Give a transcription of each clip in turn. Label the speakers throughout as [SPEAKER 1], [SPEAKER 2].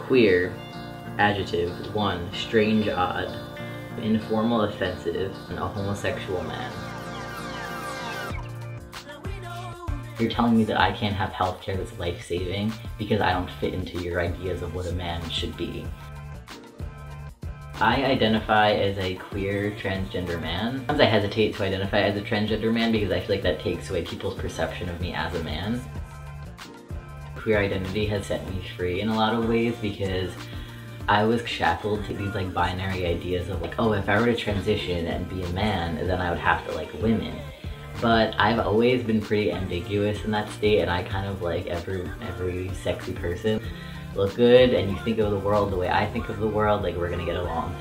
[SPEAKER 1] Queer, adjective, 1. Strange, odd, informal, offensive, and a homosexual man. You're telling me that I can't have healthcare that's life-saving because I don't fit into your ideas of what a man should be. I identify as a queer transgender man. Sometimes I hesitate to identify as a transgender man because I feel like that takes away people's perception of me as a man. Queer identity has set me free in a lot of ways because I was shackled to these like binary ideas of like, oh, if I were to transition and be a man, then I would have to like women. But I've always been pretty ambiguous in that state, and I kind of like every sexy person. Look good and you think of the world the way I think of the world, like we're gonna get along.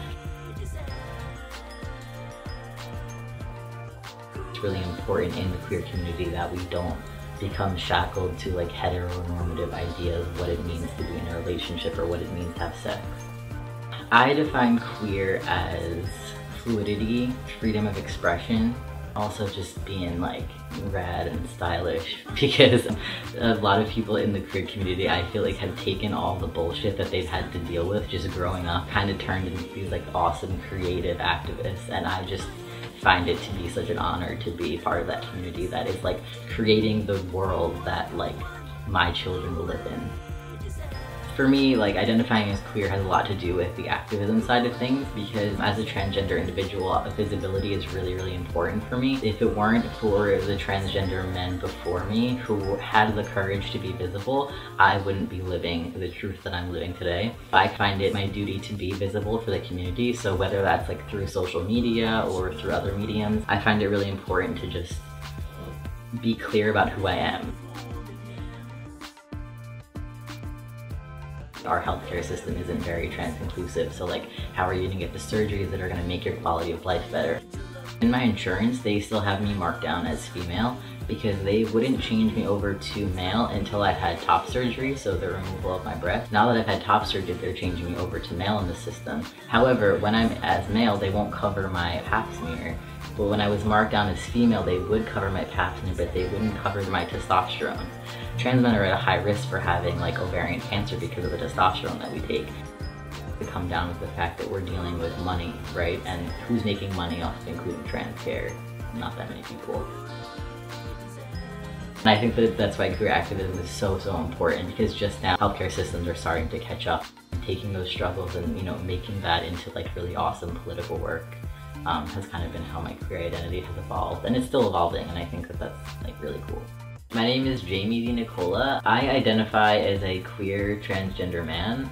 [SPEAKER 1] It's really important in the queer community that we don't become shackled to like heteronormative ideas of what it means to be in a relationship or what it means to have sex. I define queer as fluidity, freedom of expression, also just being like rad and stylish, because a lot of people in the queer community I feel like have taken all the bullshit that they've had to deal with just growing up, kind of turned into these like awesome creative activists, and I just find it to be such an honor to be part of that community that is like creating the world that like my children will live in. For me, like identifying as queer has a lot to do with the activism side of things, because as a transgender individual, visibility is really, really important for me. If it weren't for the transgender men before me who had the courage to be visible, I wouldn't be living the truth that I'm living today. I find it my duty to be visible for the community, so whether that's like through social media or through other mediums, I find it really important to just be clear about who I am. Our healthcare system isn't very trans-inclusive, so like how are you gonna get the surgeries that are gonna make your quality of life better? In my insurance, they still have me marked down as female because they wouldn't change me over to male until I had top surgery, so the removal of my breast. Now that I've had top surgery, they're changing me over to male in the system. However, when I'm as male, they won't cover my pap smear. But when I was marked down as female, they would cover my pap smear, but they wouldn't cover my testosterone. Trans men are at a high risk for having like ovarian cancer because of the testosterone that we take. To come down with the fact that we're dealing with money, right? And who's making money off of including trans care? Not that many people. And I think that that's why queer activism is so important, because just now healthcare systems are starting to catch up. Taking those struggles and, you know, making that into like really awesome political work has kind of been how my queer identity has evolved, and it's still evolving, and I think that that's like really cool. My name is Jamie DiNicola. I identify as a queer transgender man.